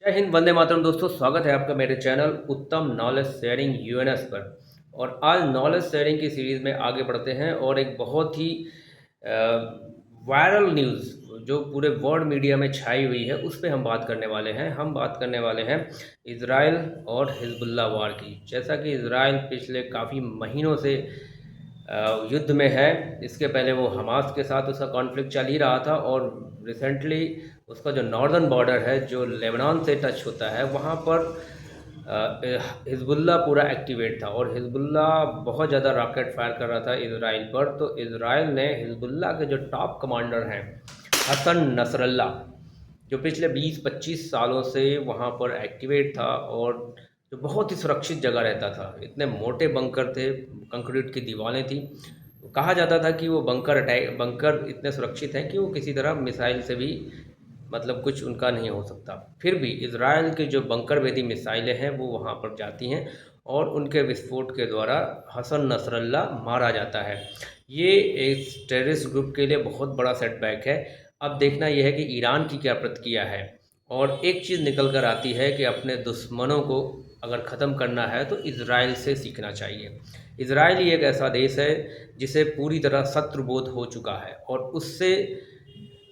जय हिंद, वंदे मातरम। दोस्तों, स्वागत है आपका मेरे चैनल उत्तम नॉलेज शेयरिंग यूएनएस पर। और आज नॉलेज शेयरिंग की सीरीज़ में आगे बढ़ते हैं और एक बहुत ही वायरल न्यूज़ जो पूरे वर्ल्ड मीडिया में छाई हुई है उस पे हम बात करने वाले हैं। हम बात करने वाले हैं इज़राइल और हिजबुल्लाह वार की। जैसा कि इज़राइल पिछले काफ़ी महीनों से युद्ध में है। इसके पहले वो हमास के साथ उसका कॉन्फ्लिक्ट चल ही रहा था और रिसेंटली उसका जो नॉर्दर्न बॉर्डर है जो लेबनान से टच होता है वहाँ पर हिजबुल्लाह पूरा एक्टिवेट था और हिजबुल्लाह बहुत ज़्यादा रॉकेट फायर कर रहा था इज़राइल पर। तो इज़राइल ने हिजबुल्लाह के जो टॉप कमांडर हैं हसन नसरल्ला, जो पिछले 20-25 सालों से वहाँ पर एक्टिवेट था और जो बहुत ही सुरक्षित जगह रहता था। इतने मोटे बंकर थे, कंक्रीट की दीवारें थी। कहा जाता था कि वो बंकर इतने सुरक्षित हैं कि वो किसी तरह मिसाइल से भी मतलब कुछ उनका नहीं हो सकता। फिर भी इज़राइल के जो बंकर भेदी मिसाइलें हैं वो वहाँ पर जाती हैं और उनके विस्फोट के द्वारा हसन नसरल्ला मारा जाता है। ये एक टेररिस्ट ग्रुप के लिए बहुत बड़ा सेटबैक है। अब देखना यह है कि ईरान की क्या प्रतिक्रिया है। और एक चीज़ निकल कर आती है कि अपने दुश्मनों को अगर ख़त्म करना है तो इज़राइल से सीखना चाहिए। इज़राइल ही एक ऐसा देश है जिसे पूरी तरह शत्रुबोध हो चुका है और उससे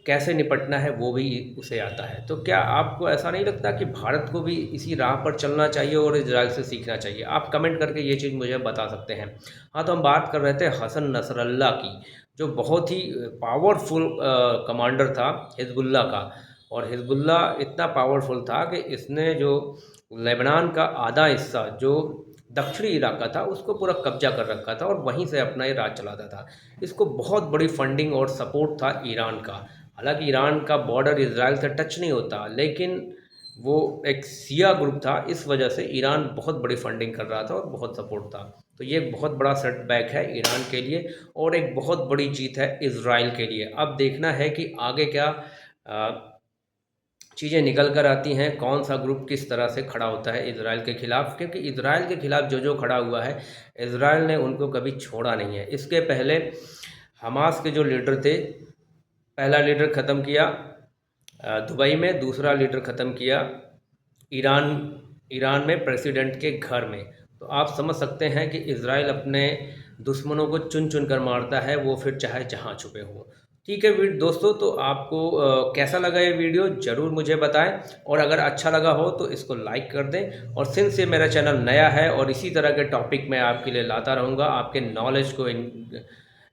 कैसे निपटना है वो भी उसे आता है। तो क्या आपको ऐसा नहीं लगता कि भारत को भी इसी राह पर चलना चाहिए और इजराइल से सीखना चाहिए? आप कमेंट करके ये चीज़ मुझे बता सकते हैं। हाँ, तो हम बात कर रहे थे हसन नसरल्ला की, जो बहुत ही पावरफुल कमांडर था हिजबुल्लाह का। और हिजबुल्ला इतना पावरफुल था कि इसने जो लेबनान का आधा हिस्सा जो दक्षिणी इलाका था उसको पूरा कब्जा कर रखा था और वहीं से अपना ये राज चलाता था। इसको बहुत बड़ी फंडिंग और सपोर्ट था ईरान का। हालांकि ईरान का बॉर्डर इजराइल से टच नहीं होता, लेकिन वो एक सिया ग्रुप था, इस वजह से ईरान बहुत बड़ी फंडिंग कर रहा था और बहुत सपोर्ट था। तो ये एक बहुत बड़ा सेटबैक है ईरान के लिए और एक बहुत बड़ी जीत है इजराइल के लिए। अब देखना है कि आगे क्या चीज़ें निकल कर आती हैं, कौन सा ग्रुप किस तरह से खड़ा होता है इजराइल के खिलाफ। क्योंकि इजराइल के खिलाफ जो जो खड़ा हुआ है, इजराइल ने उनको कभी छोड़ा नहीं है। इसके पहले हमास के जो लीडर थे, पहला लीडर ख़त्म किया दुबई में, दूसरा लीडर ख़त्म किया ईरान ईरान में प्रेसिडेंट के घर में। तो आप समझ सकते हैं कि इजराइल अपने दुश्मनों को चुन चुन कर मारता है, वो फिर चाहे जहाँ छुपे हों। ठीक है दोस्तों, तो आपको कैसा लगा ये वीडियो ज़रूर मुझे बताएं। और अगर अच्छा लगा हो तो इसको लाइक कर दें। और सिंस ये मेरा चैनल नया है और इसी तरह के टॉपिक मैं आपके लिए लाता रहूँगा आपके नॉलेज को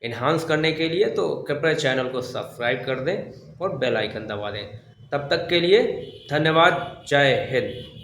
इन्हांस करने के लिए, तो कृपया चैनल को सब्सक्राइब कर दें और बेल आइकन दबा दें। तब तक के लिए धन्यवाद। जय हिंद।